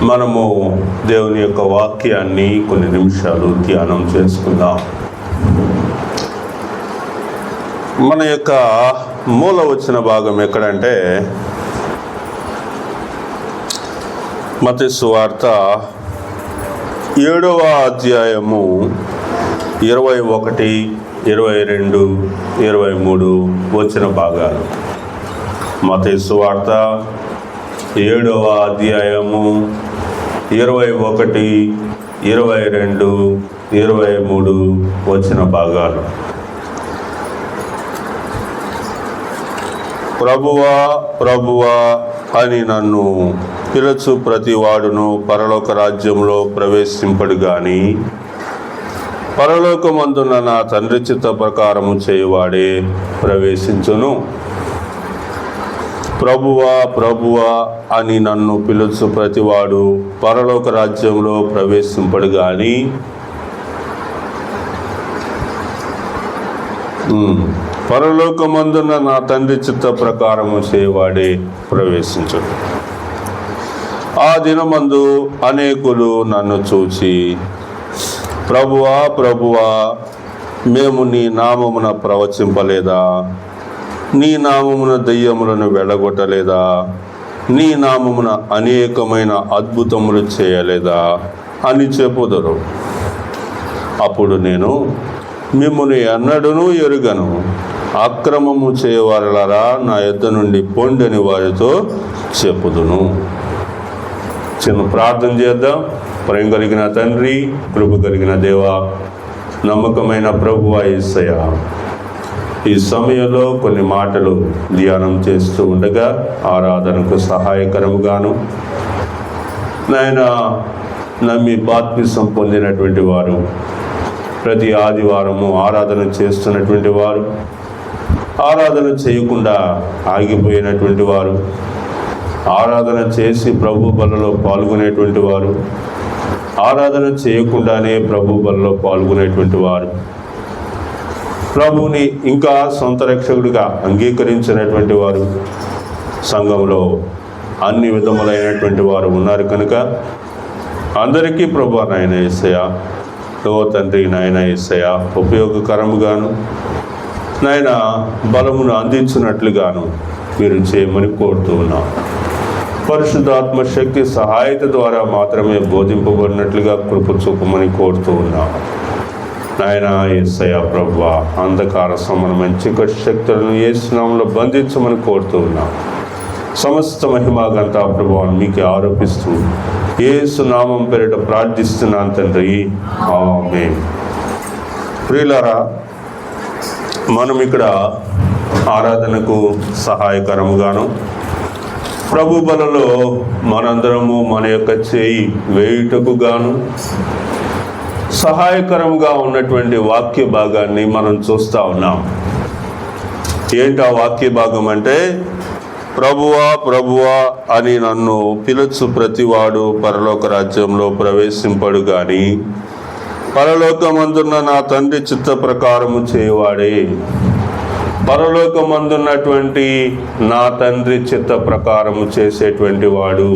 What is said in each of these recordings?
మనము దేవుని యొక్క వాక్యాన్ని కొన్ని నిమిషాలు ధ్యానం చేసుకుందాం. మన యొక్క మూల వచ్చిన భాగం ఎక్కడంటే మత్తయి సువార్త 7వ అధ్యాయము 21, 22, 23 వచ్చిన భాగాలు. మత్తయి సువార్త 7వ అధ్యాయము 21, 22, 23 వచ్చిన భాగాలు. ప్రభువా ప్రభువా అని నన్ను పిలుచు ప్రతి వాడును పరలోక రాజ్యంలో ప్రవేశింపడు గాని పరలోకమందున్న నా తండ్రి చిత్త ప్రకారము చేయువాడే ప్రవేశించును. ప్రభువా ప్రభువా అని నన్ను పిలుచు ప్రతివాడు పరలోక రాజ్యంలో ప్రవేశింపడు గాని పరలోకమందున్న నా తండ్రి చిత్త ప్రకారము చేయువాడే ప్రవేశించును. ఆ దినమందు అనేకులు నన్ను చూచి, ప్రభువా ప్రభువా, మేము నీ నామమున ప్రవచింపలేదా? నీ నామమున దెయ్యములను వెళ్ళగొట్టలేదా? నీ నామమున అనేకమైన అద్భుతములు చేయలేదా అని చెప్పుదురు. అప్పుడు నేను, మిమ్మును ఎన్నడూనూ ఎరుగను, అక్రమము చేయవారలారా నా యొద్ద నుండి పొండని వారితో చెప్పుదును. చిన్న ప్రార్థన చేద్దాం. ప్రేమ కలిగిన తండ్రి, కృప కలిగిన దేవా, నమ్మకమైన ప్రభువా యేసయ్యా, ఈ సమయంలో కొన్ని మాటలు ధ్యానం చేస్తూ ఉండగా ఆరాధనకు సహాయకరముగాను, నాయన నమ్మి బాప్తిసం పొందినటువంటి వారు, ప్రతి ఆదివారము ఆరాధన చేస్తున్నటువంటి వారు, ఆరాధన చేయకుండా ఆగిపోయినటువంటి వారు, ఆరాధన చేసి ప్రభు బలలో పాల్గొనేటువంటి వారు, ఆరాధన చేయకుండానే ప్రభు బలలో పాల్గొనేటువంటి వారు, ప్రభువుని ఇంకా సొంత రక్షకుడిగా అంగీకరించినటువంటి వారు సంఘంలో అన్ని విధములైనటువంటి వారు ఉన్నారు కనుక అందరికీ ప్రభు నాయన యేసయ్య, ఓ తండ్రి నాయన యేసయ్య, ఉపయోగకరముగాను నాయన బలమును అందించినట్లుగాను మీరు చేయమని కోరుతూ ఉన్నాం. పరిశుద్ధాత్మ శక్తి సహాయత ద్వారా మాత్రమే బోధింపబడినట్లుగా కృప చూపమని కోరుతూ ఉన్నాం. నాయన యేసయ్య ప్రభువా, అంధకార సంబంధమైన చీకటి శక్తులను యేసు నామములో బంధించమని కోరుతూ ఉన్నాం. సమస్త మహిమ ఘనత ప్రభువాన్ని మీకే ఆరోపిస్తూ యేసు నామం పేరిట ప్రార్థిస్తున్నాను తండ్రి, ఆమేన్. ప్రియులారా, మనం ఇక్కడ ఆరాధనకు సహాయకరముగాను ప్రభు బలలో మనందరము మన యొక్క చేయి వేయుటకు గాను సహాయకరంగా ఉన్నటువంటి వాక్య భాగాన్ని మనం చూస్తూ ఉన్నాం. ఏంటి ఆ వాక్య భాగం అంటే, ప్రభువా ప్రభువా అని నన్ను పిలుచు ప్రతివాడు పరలోక రాజ్యంలో ప్రవేశింపడు గాని పరలోకమందున్న నా తండ్రి చిత్త ప్రకారము చేయువాడే. పరలోకమందున్నటువంటి నా తండ్రి చిత్త ప్రకారము చేసేటువంటి వాడు,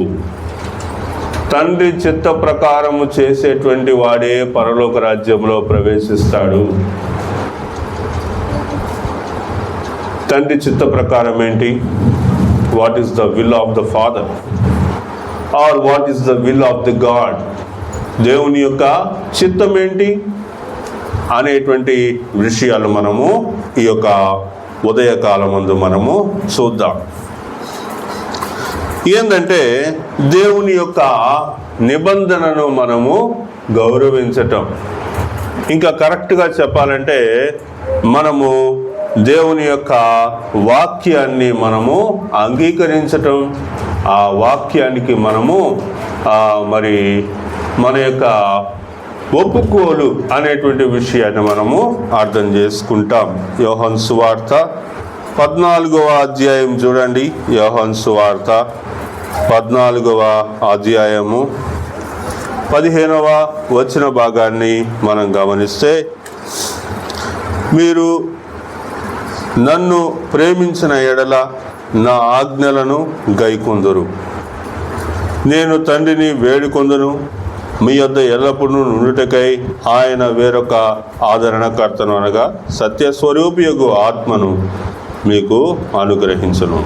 తండ్రి చిత్త ప్రకారము చేసేటువంటి వాడే పరలోక రాజ్యంలో ప్రవేశిస్తాడు. తండ్రి చిత్త ప్రకారం ఏంటి? What is the will of the father or what is the will of the God? దేవుని యొక్క చిత్తం ఏంటి అనేటువంటి విషయాలు మనము ఈ యొక్క ఉదయకాలమందు మనము చూద్దాం. ఏంటంటే, దేవుని యొక్క నిబంధనను మనము గౌరవించటం. ఇంకా కరెక్ట్గా చెప్పాలంటే, మనము దేవుని యొక్క వాక్యాన్ని మనము అంగీకరించటం, ఆ వాక్యానికి మనము మరి మన యొక్క ఒప్పుకోలు అనేటువంటి విషయాన్ని మనము అర్థం చేసుకుంటాం. యోహాను సువార్త 14వ అధ్యాయం చూడండి. యోహాను సువార్త 14వ అధ్యాయము 15వ వచన భాగాన్ని మనం గమనిస్తే, మీరు నన్ను ప్రేమించిన ఎడల నా ఆజ్ఞలను గైకొందురు. నేను తండ్రిని వేడుకొందును, మీ యొద్ద ఎల్లప్పుడూ నుండుటకై ఆయన వేరొక ఆదరణకర్తను అనగా సత్యస్వరూపియగు ఆత్మను మీకు అనుగ్రహించును.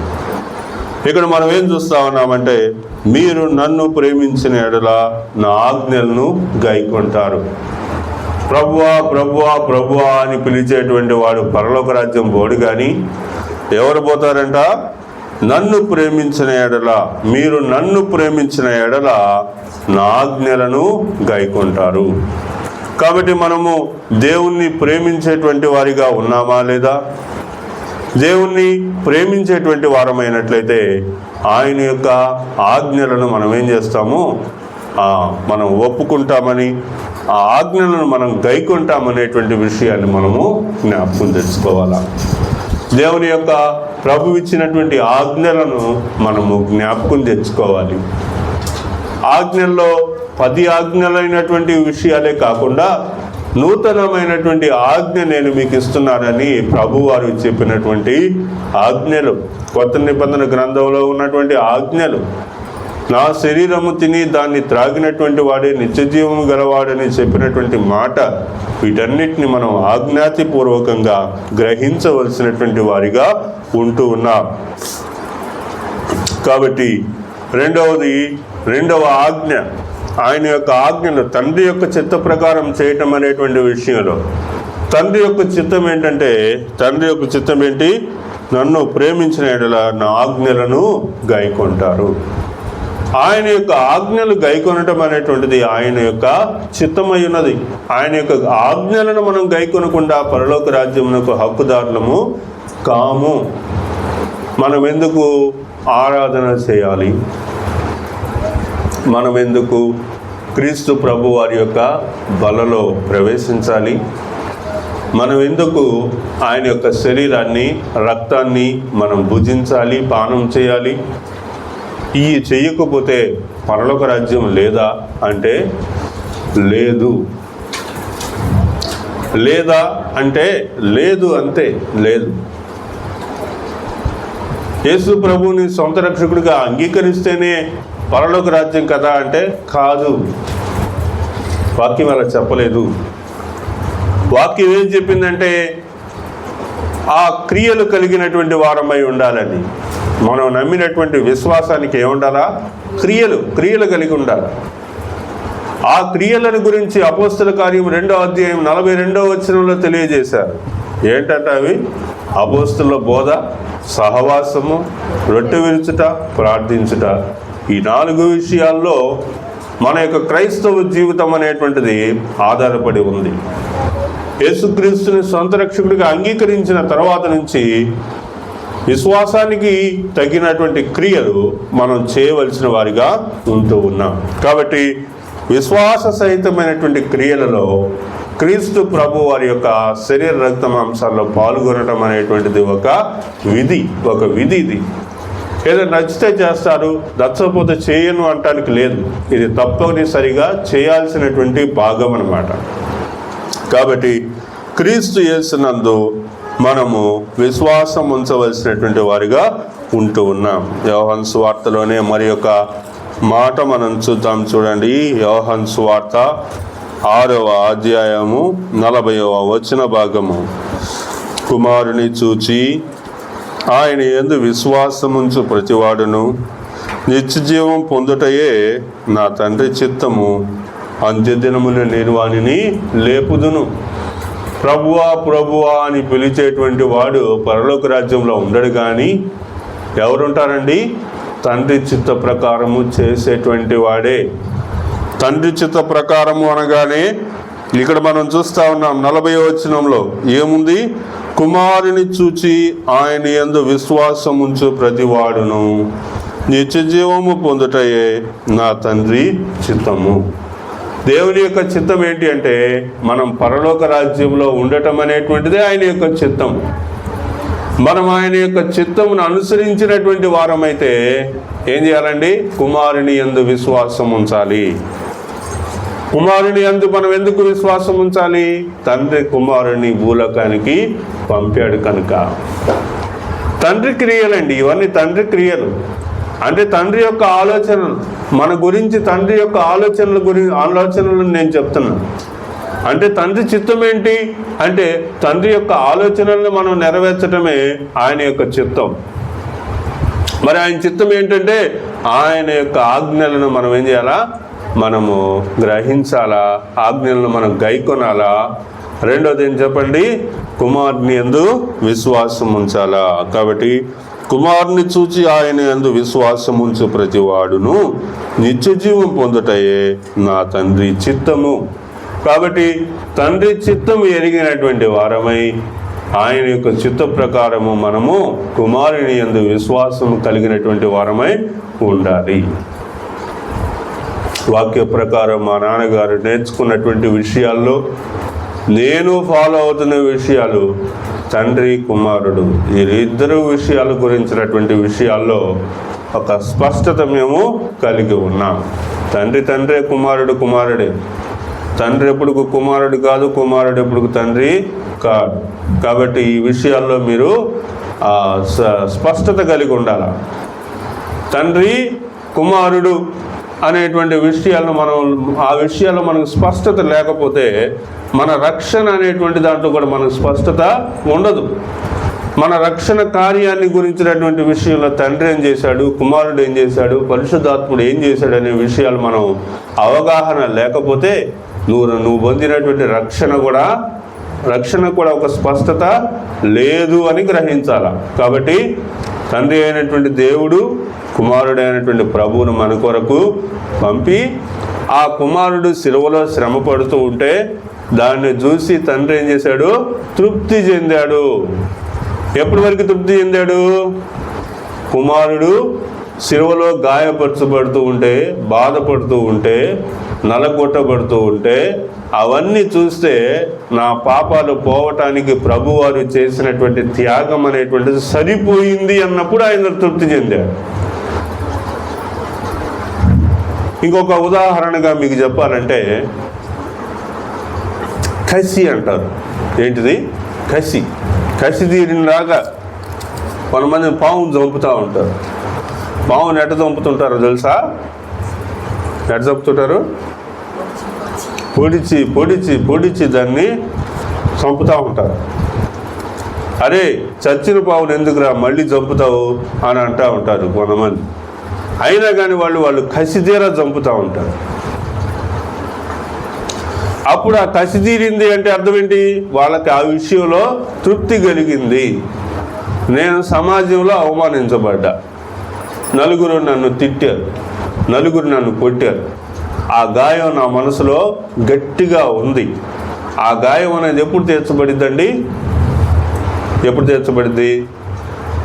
ఇక్కడ మనం ఏం చూస్తా ఉన్నామంటే, మీరు నన్ను ప్రేమించిన ఎడల నా ఆజ్ఞలను గైకొంటారు. ప్రభువా ప్రభువా ప్రభువా అని పిలిచేటువంటి వాడు పరలోక రాజ్యం పోడు. కానీ ఎవరు పోతారంట? నన్ను ప్రేమించిన ఎడల, మీరు నన్ను ప్రేమించిన ఎడల నా ఆజ్ఞలను గైకొంటారు. కాబట్టి మనము దేవుణ్ణి ప్రేమించేటువంటి వారిగా ఉన్నామా లేదా? దేవుణ్ణి ప్రేమించేటువంటి వారమైనట్లయితే ఆయన యొక్క ఆజ్ఞలను మనం ఏం చేస్తాము? మనం ఒప్పుకుంటామని, ఆ ఆజ్ఞలను మనం గైకొంటామనేటువంటి విషయాన్ని మనము జ్ఞాపకం తెచ్చుకోవాలా. దేవుని యొక్క ప్రభు ఇచ్చినటువంటి ఆజ్ఞలను మనము జ్ఞాపకం తెచ్చుకోవాలి. ఆజ్ఞల్లో 10 ఆజ్ఞలైనటువంటి విషయాలే కాకుండా నూతనమైనటువంటి ఆజ్ఞ నేను మీకు ఇస్తున్నానని ప్రభువారు చెప్పినటువంటి ఆజ్ఞలు, కొత్త నిబంధన గ్రంథంలో ఉన్నటువంటి ఆజ్ఞలు. నా శరీరము తిని దాన్ని త్రాగినటువంటి వాడే నిత్యజీవము గలవాడని చెప్పినటువంటి మాట, వీటన్నిటిని మనం ఆజ్ఞాతిపూర్వకంగా గ్రహించవలసినటువంటి వారిగా ఉంటూ ఉన్నాం. కాబట్టి రెండవ ఆజ్ఞ, ఆయన యొక్క ఆజ్ఞను తండ్రి యొక్క చిత్త ప్రకారం చేయటం అనేటువంటి విషయంలో తండ్రి యొక్క చిత్తం ఏంటంటే, తండ్రి యొక్క చిత్తం ఏంటి? నన్ను ప్రేమించిన ఎడల నా ఆజ్ఞలను గైకొంటారు. ఆయన యొక్క ఆజ్ఞలు గైకొనటం అనేటువంటిది ఆయన యొక్క చిత్తమై ఉన్నది. ఆయన యొక్క ఆజ్ఞలను మనం గైకొనకుండా పరలోక రాజ్యమునకు హక్కుదారులము కాము. మనం ఎందుకు ఆరాధన చేయాలి? మనం ఎందుకు క్రీస్తు ప్రభు వారి యొక్క బలలో ప్రవేశించాలి? మనం ఎందుకు ఆయన యొక్క శరీరాన్ని, రక్తాన్ని మనం భుజించాలి, పానం చేయాలి? ఈ చెయ్యకపోతే పరలోక రాజ్యం లేదా అంటే లేదు. లేదా అంటే లేదు, అంతే, లేదు. యేసు ప్రభువుని సొంత రక్షకుడిగా అంగీకరిస్తేనే పరలోక రాజ్యం కదా అంటే కాదు. వాక్యం అలా చెప్పలేదు. వాక్యం ఏం చెప్పిందంటే ఆ క్రియలు కలిగినటువంటి వారమై ఉండాలని. మనం నమ్మినటువంటి విశ్వాసానికి ఏముండాలా? క్రియలు కలిగి ఉండాలి. ఆ క్రియలను గురించి అపోస్తల కార్యం 2వ అధ్యాయం 42వ వచనంలో తెలియజేశారు. ఏంటంటే అవి అపోస్తలుల బోధ, సహవాసము, రొట్టె విరుచుట, ప్రార్థించుట. ఈ 4 విషయాల్లో మన యొక్క క్రైస్తవ జీవితం అనేటువంటిది ఆధారపడి ఉంది. యేసుక్రీస్తుని సొంత రక్షకుడిగా అంగీకరించిన తర్వాత నుంచి విశ్వాసానికి తగినటువంటి క్రియలు మనం చేయవలసిన వారిగా ఉంటూ ఉన్నాం. కాబట్టి విశ్వాస సహితమైనటువంటి క్రియలలో క్రీస్తు ప్రభు వారి యొక్క శరీర రక్త మాంసాల్లో పాల్గొనడం అనేటువంటిది ఒక విధి. ఇది ఏదో నచ్చితే చేస్తారు, నచ్చకపోతే చేయను అంటానికి లేదు. ఇది తప్పనిసరిగా చేయాల్సినటువంటి భాగం అన్నమాట. కాబట్టి క్రీస్తు యేసునందు మనము విశ్వాసం ఉంచవలసినటువంటి వారిగా ఉంటూ ఉన్నాం. యోహాను సువార్తలోనే మరి ఒక మాట మనం చూద్దాం. చూడండి, యోహాను సువార్త 6వ అధ్యాయము 40వ వచన భాగము. కుమారుని చూచి ఆయన యందు విశ్వాసముంచు ప్రతివాడును నిత్యజీవం పొందుటయే నా తండ్రి చిత్తము, అంత్యదినమున నేను వానిని లేపుదును. ప్రభువా ప్రభువా అని పిలిచేటువంటి వాడు పరలోక రాజ్యంలో ఉండడు. కానీ ఎవరుంటారండి? తండ్రి చిత్త ప్రకారము చేసేటువంటి వాడే. తండ్రి చిత్త ప్రకారము అనగానే ఇక్కడ మనం చూస్తా ఉన్నాం 40వ వచనంలో ఏముంది? కుమారుని చూచి ఆయన యందు విశ్వాసం ఉంచు ప్రతివాడును నిత్యజీవము పొందుటయే నా తండ్రి చిత్తము. దేవుని యొక్క చిత్తం ఏంటి అంటే మనం పరలోక రాజ్యంలో ఉండటం అనేటువంటిదే ఆయన యొక్క చిత్తం. మనం ఆయన యొక్క చిత్తమును అనుసరించినటువంటి వారమైతే ఏం చేయాలండి? కుమారుని యందు విశ్వాసం ఉంచాలి. కుమారుని యందు మనం ఎందుకు విశ్వాసం ఉంచాలి? తండ్రి కుమారుని భూలోకానికి పంపాడు కనుక. తండ్రి క్రియలండి ఇవన్నీ, తండ్రి క్రియలు. అంటే తండ్రి యొక్క ఆలోచనలు, మన గురించి తండ్రి యొక్క ఆలోచనలు నేను చెప్తున్నాను. అంటే తండ్రి చిత్తం ఏంటి అంటే తండ్రి యొక్క ఆలోచనలను మనం నెరవేర్చడమే ఆయన యొక్క చిత్తం. మరి ఆయన చిత్తం ఏంటంటే ఆయన యొక్క ఆజ్ఞలను మనం ఏం చేయాలా, మనము గ్రహించాలా, ఆజ్ఞలను మనం గైకొనాలా. రెండోది ఏం చెప్పండి, కుమారుని యందు విశ్వాసం ఉంచాలా. కాబట్టి కుమారుని చూచి ఆయన యందు విశ్వాసం ఉంచు ప్రతివాడును నిత్యజీవం పొందుటయే నా తండ్రి చిత్తము. కాబట్టి తండ్రి చిత్తము ఎరిగినటువంటి వారమై ఆయన యొక్క చిత్త ప్రకారము మనము కుమారుని యందు విశ్వాసము కలిగినటువంటి వారమై ఉండాలి. వాక్య ప్రకారం మా నాన్నగారు నేర్చుకున్నటువంటి విషయాల్లో నేను ఫాలో అవుతున్న విషయాలు తండ్రి కుమారుడు ఈ ఇద్దరు విషయాల గురించినటువంటి విషయాల్లో ఒక స్పష్టత మేము కలిగి ఉన్నాం. తండ్రే, కుమారుడు కుమారుడే. తండ్రి ఎప్పుడు కుమారుడు కాదు, కుమారుడు ఎప్పుడు తండ్రి కాదు. కాబట్టి ఈ విషయాల్లో మీరు స్పష్టత కలిగి ఉండాలి. తండ్రి కుమారుడు అనేటువంటి విషయాలను ఆ విషయాల్లో మనకు స్పష్టత లేకపోతే మన రక్షణ అనేటువంటి దాంట్లో కూడా మనకు స్పష్టత ఉండదు. మన రక్షణ కార్యాన్ని గురించినటువంటి విషయంలో తండ్రి ఏం చేశాడు, కుమారుడు ఏం చేశాడు, పరిశుద్ధాత్ముడు ఏం చేశాడు అనే విషయాలు మనం అవగాహన లేకపోతే నువ్వు పొందినటువంటి రక్షణ కూడా ఒక స్పష్టత లేదు అని గ్రహించాల. కాబట్టి తండ్రి అయినటువంటి దేవుడు కుమారుడు అయినటువంటి ప్రభువును మన కొరకు పంపి ఆ కుమారుడు సిలువలో శ్రమ పడుతూ ఉంటే దాన్ని చూసి తండ్రి ఏం చేశాడు, తృప్తి చెందాడు. ఎప్పటి వరకు తృప్తి చెందాడు? కుమారుడు సిలువలో గాయపరచబడుతూ ఉంటే, బాధపడుతూ ఉంటే, నలగొట్టబడుతూ ఉంటే అవన్నీ చూస్తే నా పాపాలు పోవటానికి ప్రభువారు చేసినటువంటి త్యాగం అనేటువంటిది సరిపోయింది అన్నప్పుడు ఆయన తృప్తి చెందాడు. ఇంకొక ఉదాహరణగా మీకు చెప్పాలంటే కసి అంటారు. ఏంటిది? కసి తీరినలాగా కొంతమంది పావును చంపుతూ ఉంటారు. పావును ఎట్ట చంపుతుంటారో తెలుసా? ఎట్ట చంపుతుంటారు? పొడిచి దాన్ని చంపుతూ ఉంటారు. అరే చచ్చిన పావును ఎందుకురా మళ్ళీ చంపుతావు అని అంటూ ఉంటారు కొంతమంది. అయినా కానీ వాళ్ళు కసిదీరా చంపుతూ ఉంటారు. అప్పుడు ఆ కసి తీరింది అంటే అర్థం ఏంటి? వాళ్ళకి ఆ విషయంలో తృప్తి కలిగింది. నేను సమాజంలో అవమానించబడ్డా, నలుగురు నన్ను తిట్టారు, నలుగురు నన్ను కొట్టారు, ఆ గాయం నా మనసులో గట్టిగా ఉంది. ఆ గాయం అనేది ఎప్పుడు తీర్చబడిద్దండి? ఎప్పుడు తీర్చబడిద్ది?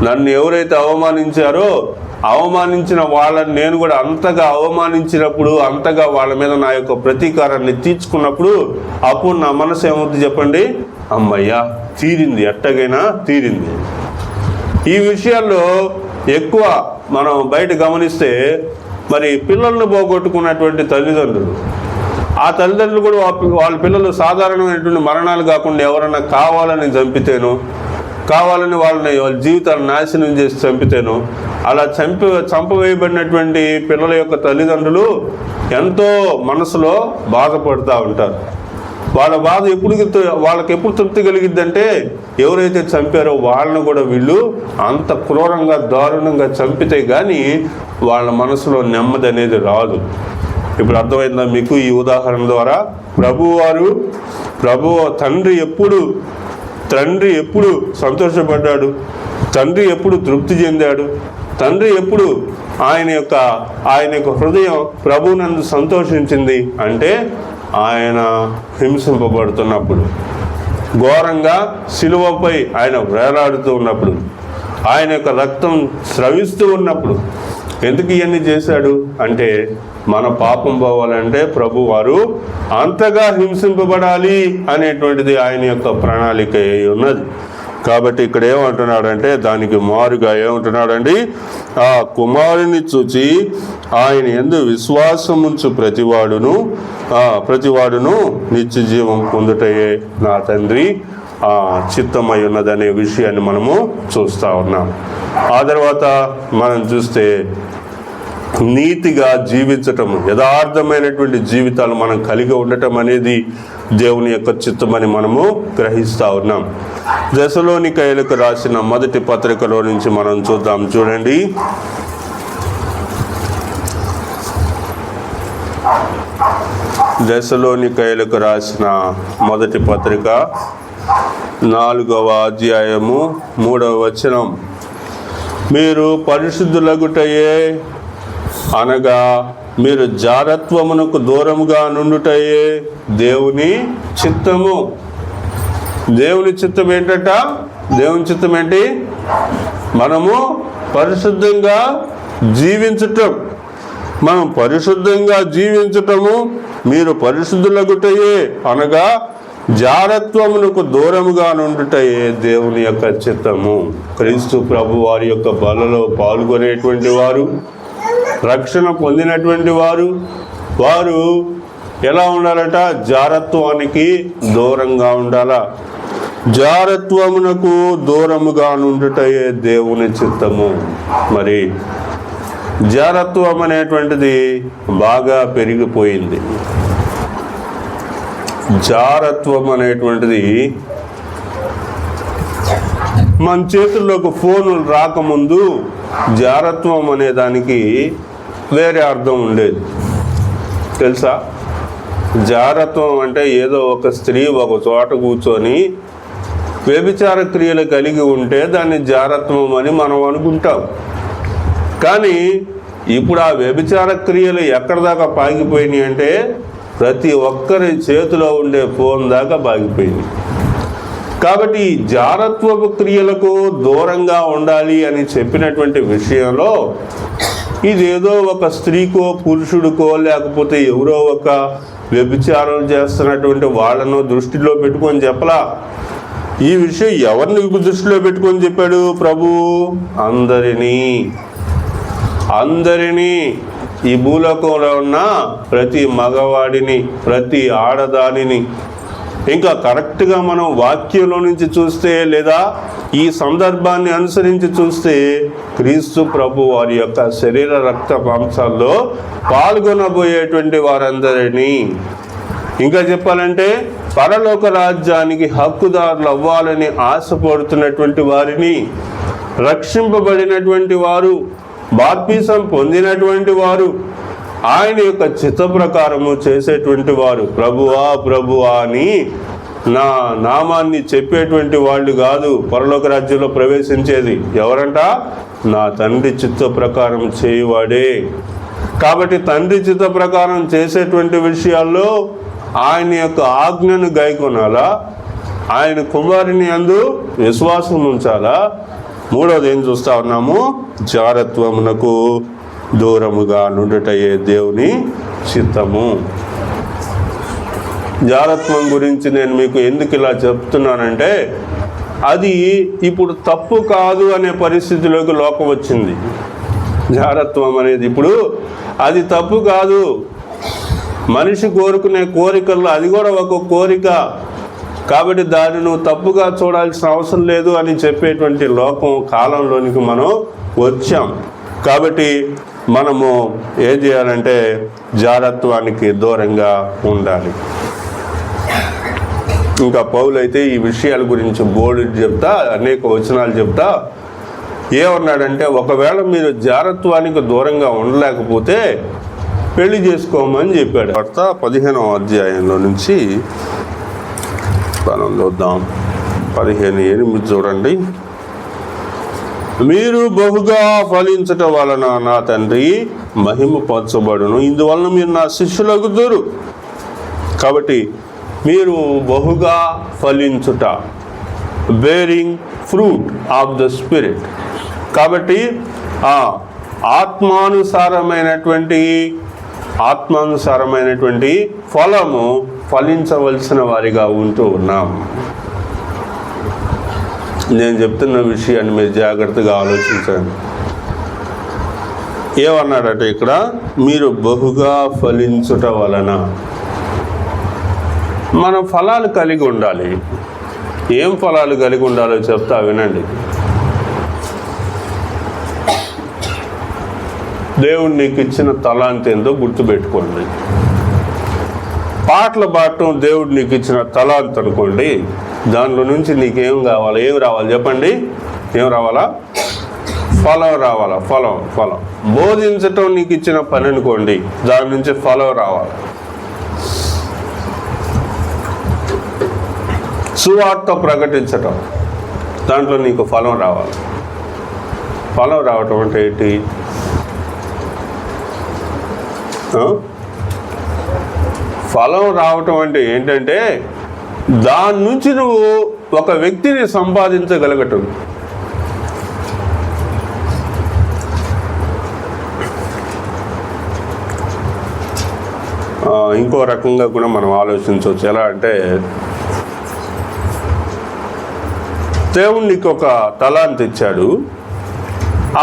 నన్ను ఎవరైతే అవమానించారో అవమానించిన వాళ్ళని నేను కూడా అంతగా అవమానించినప్పుడు, అంతగా వాళ్ళ మీద నా యొక్క ప్రతీకారాన్ని తీర్చుకున్నప్పుడు అప్పుడు నా మనసు ఏమవుతుంది చెప్పండి? అమ్మయ్యా తీరింది, ఎట్టగైనా తీరింది. ఈ విషయాల్లో ఎక్కువ మనం బయట గమనిస్తే మరి పిల్లలను పోగొట్టుకున్నటువంటి తల్లిదండ్రులు, ఆ తల్లిదండ్రులు కూడా వాళ్ళ పిల్లలు సాధారణమైనటువంటి మరణాలు కాకుండా ఎవరన్నా కావాలని చంపితేనో, కావాలని వాళ్ళ జీవితాలను నాశనం చేసి చంపితేనో, అలా చంపవేయబడినటువంటి పిల్లల యొక్క తల్లిదండ్రులు ఎంతో మనసులో బాధపడుతూ ఉంటారు. వాళ్ళ బాధ వాళ్ళకి ఎప్పుడు తృప్తి కలిగిద్దంటే ఎవరైతే చంపారో వాళ్ళను కూడా వీళ్ళు అంత క్రూరంగా దారుణంగా చంపితే కానీ వాళ్ళ మనసులో నెమ్మది అనేది రాదు. ఇప్పుడు అర్థమైందా మీకు ఈ ఉదాహరణ ద్వారా? తండ్రి ఎప్పుడు సంతోషపడ్డాడు, తండ్రి ఎప్పుడు తృప్తి చెందాడు, తండ్రి ఎప్పుడు ఆయన యొక్క హృదయం ప్రభువునందు సంతోషించింది అంటే ఆయన హింసింపబడుతున్నప్పుడు, ఘోరంగా సిలువపై ఆయన వేలాడుతూ ఉన్నప్పుడు, ఆయన యొక్క రక్తం స్రవిస్తూ ఉన్నప్పుడు. ఎందుకు ఇవన్నీ చేశాడు అంటే మన పాపం పోవాలంటే ప్రభువారు అంతగా హింసింపబడాలి అనేటువంటిది ఆయన యొక్క ప్రణాళిక ఉన్నది. కాబట్టి ఇక్కడ ఏమంటున్నాడంటే దానికి మారుగా ఏమంటున్నాడండి? ఆ కుమారుని చూచి ఆయన యందు విశ్వాసముంచు ప్రతివాడును నిత్య జీవం పొందుటయే నా తండ్రి చిత్తమై ఉన్నదనే విషయాన్ని మనము చూస్తూ ఉన్నాం. ఆ తర్వాత మనం చూస్తే నీతిగా జీవించటం, యథార్థమైనటువంటి జీవితాలు మనం కలిగి ఉండటం అనేది దేవుని యొక్క చిత్తమని మనము గ్రహిస్తూ ఉన్నాం. దెసలోనికయులకు రాసిన మొదటి పత్రికలో నుంచి మనం చూద్దాం. చూడండి, దెసలోనికయులకు రాసిన మొదటి పత్రిక 4వ అధ్యాయము 3వ వచనం. మీరు పరిశుద్ధులగుటయే అనగా మీరు జారత్వమునకు దూరముగా నుండుటయే దేవుని చిత్తము. దేవుని చిత్తం ఏంటట? దేవుని చిత్తం ఏంటి? మనము పరిశుద్ధంగా జీవించటం. మనం పరిశుద్ధంగా జీవించటము, మీరు పరిశుద్ధులగుటయే అనగా జారత్వమునకు దూరముగా నుండుటయే దేవుని యొక్క చిత్తము. క్రీస్తు ప్రభు వారి యొక్క బలలో పాల్గొనేటువంటి వారు, రక్షణ పొందినటువంటి వారు ఎలా ఉండాలట? జారత్వానికి దూరంగా ఉండాలా. జారత్వమునకు దూరముగా నుండుటయే దేవుని చిత్తము. మరి జారత్వం అనేటువంటిది బాగా పెరిగిపోయింది. జారత్వం అనేటువంటిది మన చేతుల్లోకి ఫోన్లు రాకముందు జారత్వం అనే దానికి వేరే అర్థం ఉండేది, తెలుసా? జారత్వం అంటే ఏదో ఒక స్త్రీ ఒక చోట కూర్చొని వ్యభిచార క్రియలు కలిగి ఉంటే దాన్ని జారత్వం అని మనం అనుకుంటాం. కానీ ఇప్పుడు ఆ వ్యభిచార క్రియలు ఎక్కడి దాకా పాగిపోయినాయి అంటే ప్రతి ఒక్కరి చేతిలో ఉండే ఫోన్ దాకా పాగిపోయింది. కాబట్టి ఈ జారత్వపు క్రియలకు దూరంగా ఉండాలి అని చెప్పినటువంటి విషయంలో ఇదేదో ఒక స్త్రీకో పురుషుడికో లేకపోతే ఎవరో ఒక వ్యభిచారం చేస్తున్నటువంటి వాళ్ళను దృష్టిలో పెట్టుకొని చెప్పలా. ఈ విషయం ఎవరిని దృష్టిలో పెట్టుకొని చెప్పాడు ప్రభు? అందరినీ ఈ భూలోకంలో ఉన్న ప్రతి మగవాడిని, ప్రతి ఆడదానిని. ఇంకా కరెక్ట్గా మనం వాక్యంలో నుంచి చూస్తే లేదా ఈ సందర్భాన్ని అనుసరించి చూస్తే క్రీస్తు ప్రభు వారి యొక్క శరీర రక్త మాంసాల్లో పాల్గొనబోయేటువంటి వారందరినీ, ఇంకా చెప్పాలంటే పరలోక రాజ్యానికి హక్కుదారులు అవ్వాలని ఆశపడుతున్నటువంటి వారిని, రక్షింపబడినటువంటి వారు, బాప్తిసం పొందినటువంటి వారు, ఆయన యొక్క చిత్త ప్రకారము చేసేటువంటి వారు, ప్రభువా అని నా నామాన్ని చెప్పేటువంటి వాళ్ళు కాదు పరలోక రాజ్యంలో ప్రవేశించేది. ఎవరంట? నా తండ్రి చిత్త ప్రకారం చేయువాడే. కాబట్టి తండ్రి చిత్త ప్రకారం చేసేటువంటి విషయాల్లో ఆయన యొక్క ఆజ్ఞను గైకొనాలా, ఆయన కుమారుని యందు విశ్వాసం ఉంచాలా. మూడవది ఏం చూస్తా ఉన్నాము? జారత్వమునకు దూరముగా నుండుటయే దేవుని చిత్తము. జారత్వం గురించి నేను మీకు ఎందుకు ఇలా చెప్తున్నానంటే అది ఇప్పుడు తప్పు కాదు అనే పరిస్థితిలోకి లోకం వచ్చింది. జారత్వం అనేది ఇప్పుడు అది తప్పు కాదు. మనిషి కోరుకునే కోరికల్లో అది కూడా ఒక కోరిక. కాబట్టి దాన్ని నువ్వు తప్పుగా చూడాల్సిన అవసరం లేదు అని చెప్పేటువంటి లోకం కాలంలోనికి మనం వచ్చాం. కాబట్టి మనము ఏం చేయాలంటే జారత్వానికి దూరంగా ఉండాలి. ఇంకా పౌలైతే ఈ విషయాల గురించి బోర్డు చెప్తా, అనేక వచనాలు చెప్తా ఏమన్నాడంటే, ఒకవేళ మీరు జారత్వానికి దూరంగా ఉండలేకపోతే పెళ్లి చేసుకోమని చెప్పాడు. వార్త 15వ అధ్యాయంలో నుంచి మనం చూద్దాం. 15:8 చూడండి. మీరు బహుగా ఫలించటం వలన నా తండ్రి మహిమపరచబడును, ఇందువలన మీరు నా శిష్యులగుదురు. కాబట్టి మీరు బహుగా ఫలించుట, bearing fruit of the spirit. కాబట్టి ఆత్మానుసారమైనటువంటి ఫలము ఫలించవలసిన వారిగా ఉంటూ ఉన్నాం. నేను చెప్తున్న విషయాన్ని మీరు జాగ్రత్తగా ఆలోచించండి. ఏమన్నాడట ఇక్కడ? మీరు బహుగా ఫలించుట వలన. మనం ఫలాలు కలిగి ఉండాలి. ఏం ఫలాలు కలిగి ఉండాలో చెప్తా వినండి. దేవుడు నీకు ఇచ్చిన తలాంతి ఏందో గుర్తుపెట్టుకోండి. పాటలు పాడటం దేవుడు నీకు ఇచ్చిన తలాంతి అనుకోండి. దానిలో నుంచి నీకేం కావాలి? ఏం రావాలి చెప్పండి? ఏం రావాలా? ఫలం రావాలా? ఫలం. బోధించటం నీకు ఇచ్చిన పని అనుకోండి, దాని నుంచి ఫలం రావాలి. సువార్త ప్రకటించటం, దాంట్లో నీకు ఫలం రావాలి. ఫలం రావటం అంటే ఏంటి? ఫలం రావటం అంటే ఏంటంటే దాని నుంచి నువ్వు ఒక వ్యక్తిని సంపాదించగలగటం. ఇంకో రకంగా కూడా మనం ఆలోచించవచ్చు. ఎలా అంటే, దేవుడు నీకు ఒక తలాంతు ఇచ్చాడు.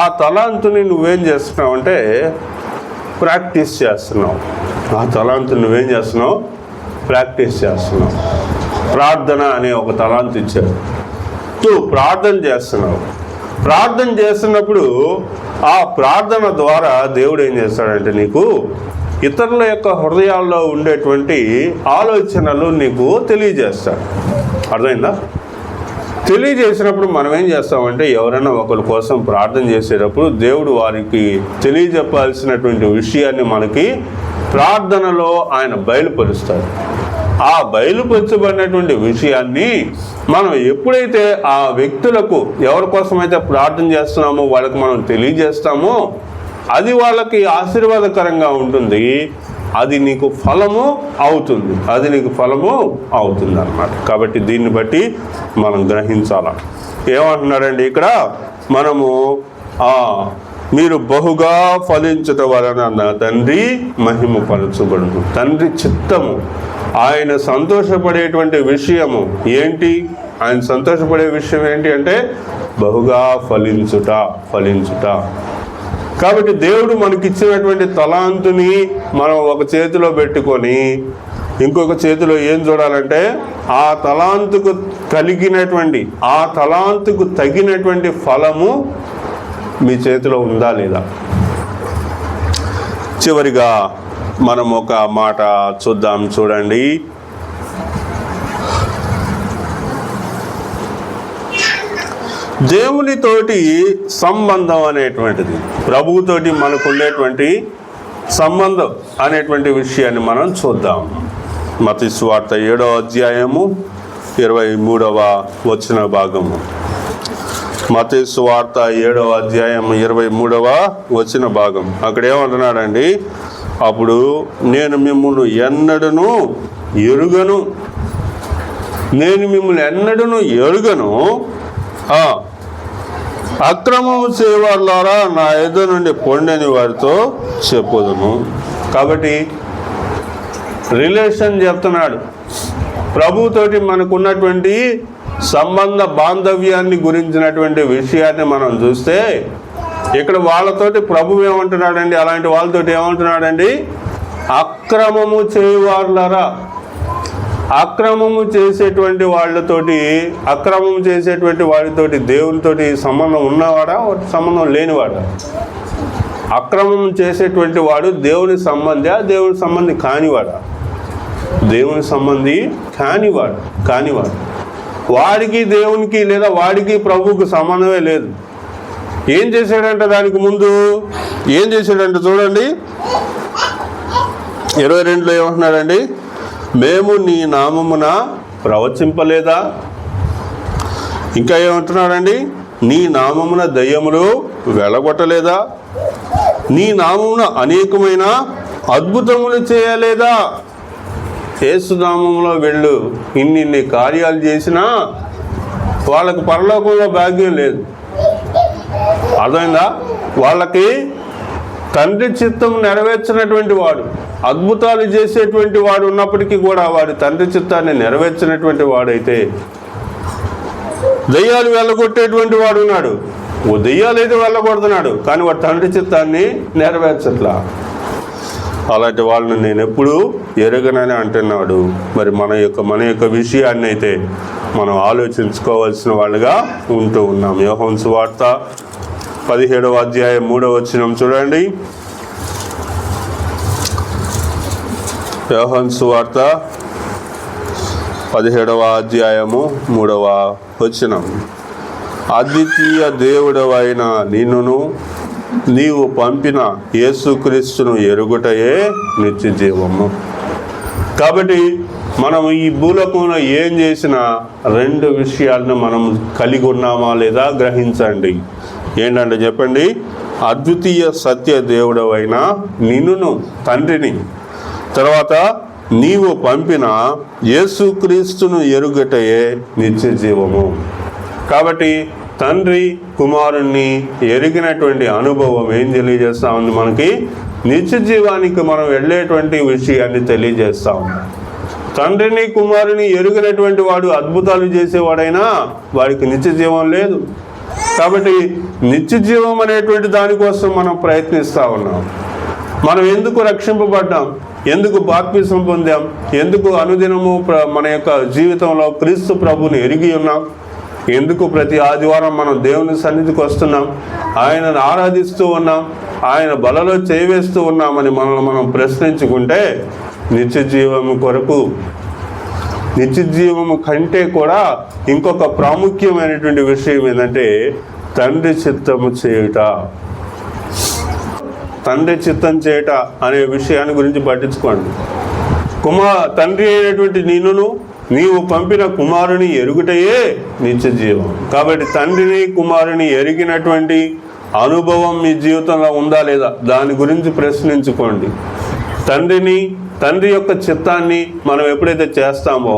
ఆ తలాంతుని నువ్వేం చేస్తున్నావు అంటే ప్రాక్టీస్ చేస్తున్నావు. ఆ తలాంతుని నువ్వేం చేస్తున్నావు? ప్రాక్టీస్ చేస్తున్నావు. ప్రార్థన అనే ఒక తలాంతు ఇచ్చాడు. నువ్వు ప్రార్థన చేస్తున్నావు. ప్రార్థన చేస్తున్నప్పుడు ఆ ప్రార్థన ద్వారా దేవుడు ఏం చేస్తాడంటే నీకు ఇతరుల యొక్క హృదయాల్లో ఉండేటువంటి ఆలోచనలు నీకు తెలియజేస్తాడు. అర్థమైందా? తెలియజేసినప్పుడు మనం ఏం చేస్తామంటే, ఎవరైనా ఒకరి కోసం ప్రార్థన చేసేటప్పుడు దేవుడు వారికి తెలియజెప్పాల్సినటువంటి విషయాన్ని మనకి ప్రార్థనలో ఆయన బయలుపరుస్తాడు. ఆ బయలుపరచబడినటువంటి విషయాన్ని మనం ఎప్పుడైతే ఆ వ్యక్తులకు ఎవరి కోసమైతే ప్రార్థన చేస్తున్నామో వాళ్ళకి మనం తెలియజేస్తామో అది వాళ్ళకి ఆశీర్వాదకరంగా ఉంటుంది. అది నీకు ఫలము అవుతుంది. అన్నమాట. కాబట్టి దీన్ని బట్టి మనం గ్రహించాల. ఏమంటున్నారండి ఇక్కడ? మనము మీరు బహుగా ఫలించట వలన నా తండ్రి మహిమపరచబడును. తండ్రి చిత్తము, ఆయన సంతోషపడేటువంటి విషయము ఏంటి? ఆయన సంతోషపడే విషయం ఏంటి అంటే బహుగా ఫలించుట. కాబట్టి దేవుడు మనకిచ్చినటువంటి తలాంతుని మనం ఒక చేతిలో పెట్టుకొని ఇంకొక చేతిలో ఏం చూడాలంటే ఆ తలాంతుకు తగినటువంటి ఫలము మీ చేతిలో ఉందా లేదా? చివరిగా మనం ఒక మాట చూద్దాం. చూడండి, దేవునితోటి సంబంధం అనేటువంటిది, ప్రభువుతోటి మనకు ఉండేటువంటి సంబంధం అనేటువంటి విషయాన్ని మనం చూద్దాం. మత్తయి సువార్త 7వ అధ్యాయము 23వ వచన భాగము. మత్తయి సువార్త 7వ అధ్యాయం 23వ వచన భాగం. అక్కడ ఏమంటున్నాడండి? అప్పుడు నేను మిమ్మల్ని ఎన్నడను ఎరుగను, అక్రమము చేయవాళ్ళారా నా ఎదురు నుండి పొండని వారితో చెప్పుదును. కాబట్టి రిలేషన్ చెప్తున్నాడు. ప్రభుతోటి మనకున్నటువంటి సంబంధ బాంధవ్యాన్ని గురించినటువంటి విషయాన్ని మనం చూస్తే ఇక్కడ వాళ్ళతోటి ప్రభు ఏమంటున్నాడండి? అలాంటి వాళ్ళతోటి ఏమంటున్నాడండి? అక్రమము చేయవాళ్ళారా. అక్రమము చేసేటువంటి వాడితోటి దేవునితోటి సంబంధం ఉన్నవాడా, సంబంధం లేనివాడా? అక్రమం చేసేటువంటి వాడు దేవుని సంబంధి కానివాడా? దేవుని సంబంధి కానివాడు. వాడికి దేవునికి లేదా వాడికి ప్రభువుకు సంబంధమే లేదు. ఏం చేశాడంటే దానికి ముందు ఏం చేశాడంటే చూడండి 22లో ఏమంటున్నాడండి? మేము నీ నామమున ప్రవచింపలేదా? ఇంకా ఏమంటున్నాడండి? నీ నామమున దయ్యములు వెళ్ళగొట్టలేదా? నీ నామమున అనేకమైన అద్భుతములు చేయలేదా? యేసు నామములో వెళ్ళు ఇన్ని కార్యాలు చేసినా వాళ్ళకు పరలోకంలో భాగ్యం లేదు. అర్థమైందా? వాళ్ళకి తండ్రి చిత్తం నెరవేర్చినటువంటి వాడు, అద్భుతాలు చేసేటువంటి వాడు ఉన్నప్పటికీ కూడా వాడి తండ్రి చిత్తాన్ని నెరవేర్చినటువంటి వాడైతే, దయ్యాలు వెళ్ళగొట్టేటువంటి వాడు ఉన్నాడు, దయ్యాలు అయితే వెళ్ళగొడుతున్నాడు, కానీ వాడు తండ్రి చిత్తాన్ని నెరవేర్చట్లా. అలాంటి వాళ్ళని నేను ఎప్పుడూ ఎరగనని అంటున్నాడు. మరి మన యొక్క విషయాన్ని అయితే మనం ఆలోచించుకోవాల్సిన వాళ్ళుగా ఉంటూ ఉన్నాం. యోహాను సువార్త 17వ అధ్యాయం 3వ వచనం చూడండి. యోహాను సువార్త 17వ అధ్యాయము 3వ వచనం. అద్వితీయ దేవుడవైన నిన్నును నీవు పంపిన యేసుక్రీస్తును ఎరుగుటయే నిత్య జీవము. కాబట్టి మనం ఈ భూలోకంలో ఏం చేసినా 2 విషయాలను మనం కలిగి ఉన్నామా లేదా గ్రహించండి. ఏంటంటే చెప్పండి, అద్వితీయ సత్య దేవుడవైన నిన్నును, తండ్రిని, తర్వాత నీవు పంపిన యేసుక్రీస్తును ఎరుగుటయే నిత్య జీవము. కాబట్టి తండ్రి కుమారుణ్ణి ఎరిగినటువంటి అనుభవం ఏం తెలియజేస్తూ ఉంది? మనకి నిత్య జీవానికి మనం వెళ్ళేటువంటి విషయాన్ని తెలియజేస్తూ ఉంది. తండ్రిని కుమారుని ఎరిగినటువంటి వాడు అద్భుతాలు చేసేవాడైనా వాడికి నిత్య జీవం లేదు. కాబట్టి నిత్య జీవం అనేటువంటి దానికోసం మనం ప్రయత్నిస్తూ ఉన్నాం. మనం ఎందుకు రక్షింపబడ్డాం? ఎందుకు బాప్తిసం పొందాం? ఎందుకు అనుదినము మన యొక్క జీవితంలో క్రీస్తు ప్రభుని ఎరిగి ఉన్నాం? ఎందుకు ప్రతి ఆదివారం మనం దేవుని సన్నిధికి వస్తున్నాం? ఆయనను ఆరాధిస్తూ ఉన్నాం, ఆయన బలలో చేవేస్తూ ఉన్నామని మనల్ని మనం ప్రశ్నించుకుంటే నిత్య జీవము కొరకు, నిత్య జీవము కంటే కూడా ఇంకొక ప్రాముఖ్యమైనటువంటి విషయం ఏంటంటే తండ్రి చిత్తము చేయుట. తండ్రి చిత్తం చేయుట అనే విషయాన్ని గురించి పట్టించుకోండి. తండ్రి అయినటువంటి నిన్నును నీవు పంపిన కుమారుని ఎరుగుటయే నిత్య జీవం. కాబట్టి తండ్రిని కుమారుని ఎరిగినటువంటి అనుభవం మీ జీవితంలో ఉందా లేదా దాని గురించి ప్రశ్నించుకోండి. తండ్రి యొక్క చిత్తాన్ని మనం ఎప్పుడైతే చేస్తామో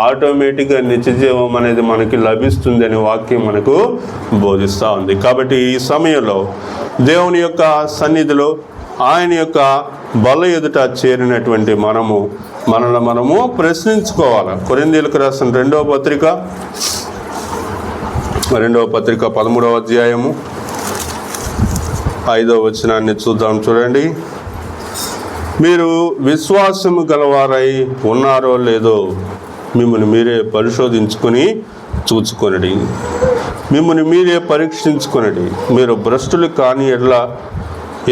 ఆటోమేటిక్గా నిత్య జీవం అనేది మనకి లభిస్తుంది అనే వాక్యం మనకు బోధిస్తూ ఉంది. కాబట్టి ఈ సమయంలో దేవుని యొక్క సన్నిధిలో ఆయన యొక్క బల ఎదుట చేరినటువంటి మనము ప్రశ్నించుకోవాలి. కొరింథీయులకు రాసిన 2వ పత్రిక 13వ అధ్యాయము 5వ వచనాన్ని చూద్దాం. చూడండి, మీరు విశ్వాసము గలవారై ఉన్నారో లేదో మిమ్మల్ని మీరే పరిశోధించుకొని చూచుకొనడి, మిమ్మల్ని మీరే పరీక్షించుకొనడి. మీరు భ్రష్టులు కాని ఎడ్ల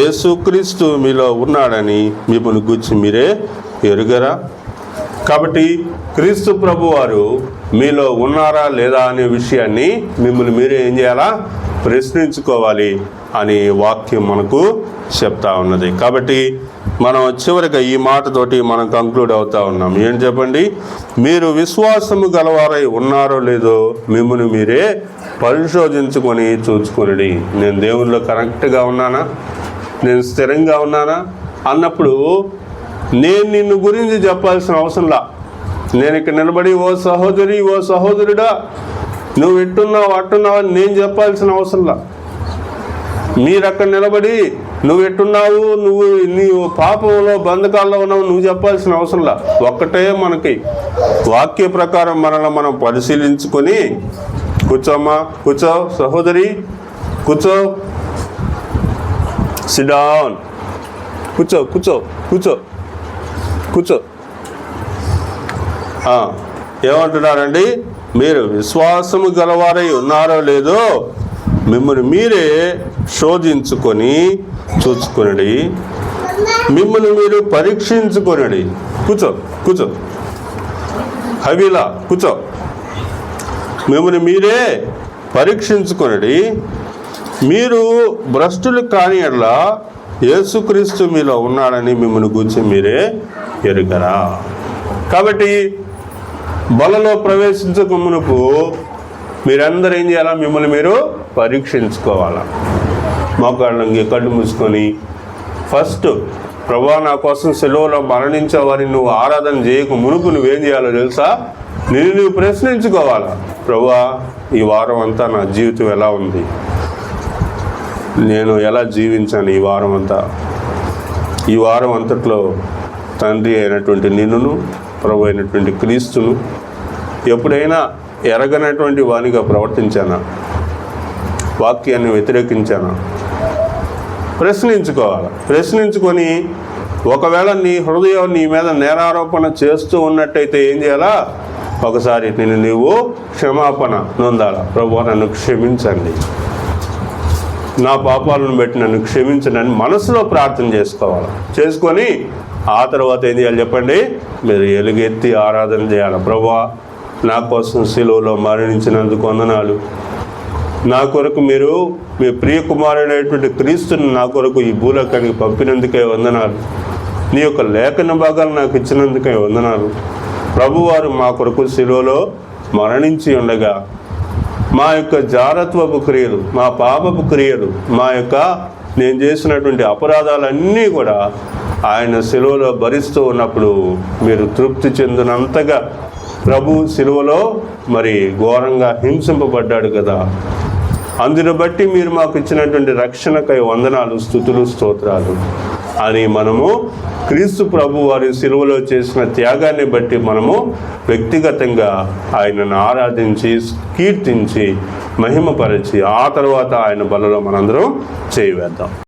యేసుక్రీస్తు మీలో ఉన్నాడని మిమ్మల్ని గూర్చి మీరే ఎరుగరా? కాబట్టి క్రీస్తు ప్రభు వారు మీలో ఉన్నారా లేదా అనే విషయాన్ని మిమ్మల్ని మీరే ఏం చేయాలా? ప్రశ్నించుకోవాలి అని వాక్యం మనకు చెప్తా ఉన్నది. కాబట్టి మనం చివరిగా ఈ మాటతోటి మనం కంక్లూడ్ అవుతా ఉన్నాం. ఏం చెప్పండి? మీరు విశ్వాసము గలవారై ఉన్నారో లేదో మిమ్మల్ని మీరే పరిశోధించుకొని చూసుకొనడి. నేను దేవునిలో కరెక్ట్గా ఉన్నానా? నేను స్థిరంగా ఉన్నానా అన్నప్పుడు నేను నిన్ను గురించి చెప్పాల్సిన అవసరంలా. నేను ఇక్కడ నిలబడి ఓ సహోదరి, ఓ సహోదరుడా నువ్వు ఎట్టున్నావు అట్టున్నావు అని నేను చెప్పాల్సిన అవసరంలా. మీరు అక్కడ నిలబడి నువ్వు ఎట్టున్నావు, నీవు పాపంలో బంధకాల్లో ఉన్నావు నువ్వు చెప్పాల్సిన అవసరంలా. ఒక్కటే మనకి వాక్య ప్రకారం మనల్ని మనం పరిశీలించుకొని కూర్చోమ్మా, కూర్చో సహోదరి, కూర్చో, సిట్ డౌన్, కూర్చో కూర్చో కూర్చో కూర్చో. ఏమంటున్నారండి? మీరు విశ్వాసము గలవారై ఉన్నారో లేదో మిమ్మల్ని మీరే శోధించుకొని చూసుకొనడి, మిమ్మల్ని మీరు పరీక్షించుకొనడి. కూర్చో కూర్చో, హవీలా కూర్చో. మిమ్మల్ని మీరే పరీక్షించుకొనడి, మీరు భ్రష్టులు కాని ఎడల యేసుక్రీస్తు మీలో ఉన్నాడని మిమ్మల్ని గూర్చి మీరే ఎరుగరా? కాబట్టి బలలో ప్రవేశించక మునుపు మీరందరూ ఏం చేయాలా? మిమ్మల్ని మీరు పరీక్షించుకోవాలా. మోకాళ్ళకి కళ్ళు మూసుకొని ఫస్ట్ ప్రభువా నా కోసం సెలవులో మరణించేవారిని నువ్వు ఆరాధన చేయక మునుపు నువ్వేం చేయాలో తెలుసా? నువ్వు ప్రశ్నించుకోవాలా. ప్రభువా ఈ వారం అంతా నా జీవితం ఎలా ఉంది? నేను ఎలా జీవించాను ఈ వారం అంతా? ఈ వారం అంతట్లో తండ్రి అయినటువంటి నిన్నును, ప్రభు అయినటువంటి క్రీస్తును ఎప్పుడైనా ఎరగనటువంటి వానిగా ప్రవర్తించానా? వాక్యాన్ని వ్యతిరేకించానా? ప్రశ్నించుకోవాలి. ప్రశ్నించుకొని ఒకవేళ నీ హృదయం నీ మీద నేరారోపణ చేస్తూ ఉన్నట్టయితే ఏం చేయాలా? ఒకసారి నీవు క్షమాపణ నొందాలా. ప్రభువా నన్ను క్షమించండి, నా పాపాలను బట్టి నన్ను క్షమించండి అని మనసులో ప్రార్థన చేసుకోవాలి. చేసుకొని ఆ తర్వాత ఏం చేయాలి చెప్పండి? మీరు ఎలుగెత్తి ఆరాధన చేయాలి. ప్రభువా, నా కోసం సిలువలో మరణించినందుకు వందనాలు. నా కొరకు మీరు మీ ప్రియ కుమారుడైనటువంటి క్రీస్తుని నా కొరకు ఈ భూలోకానికి పంపినందుకే వందనాలు. నీ యొక్క లేఖన భాగాలు నాకు ఇచ్చినందుకే వందనాలు. ప్రభువారు మా కొరకు సిలువలో మరణించి ఉండగా మా యొక్క జారత్వపు క్రియలు, మా పాపపు క్రియలు, మా యొక్క నేను చేసినటువంటి అపరాధాలన్నీ కూడా ఆయన సిలువలో భరిస్తూ ఉన్నప్పుడు మీరు తృప్తి చెందినంతగా ప్రభు సిలువలో మరి ఘోరంగా హింసింపబడ్డాడు కదా. అందును బట్టి మీరు మాకు ఇచ్చినటువంటి రక్షణకై వందనాలు, స్తుతులు, స్తోత్రాలు అని మనము క్రీస్తు ప్రభు వారి సిలువలో చేసిన త్యాగాన్ని బట్టి మనము వ్యక్తిగతంగా ఆయనను ఆరాధించి, కీర్తించి, మహిమపరిచి ఆ తర్వాత ఆయన బలలో మనందరం చేయవేద్దాం.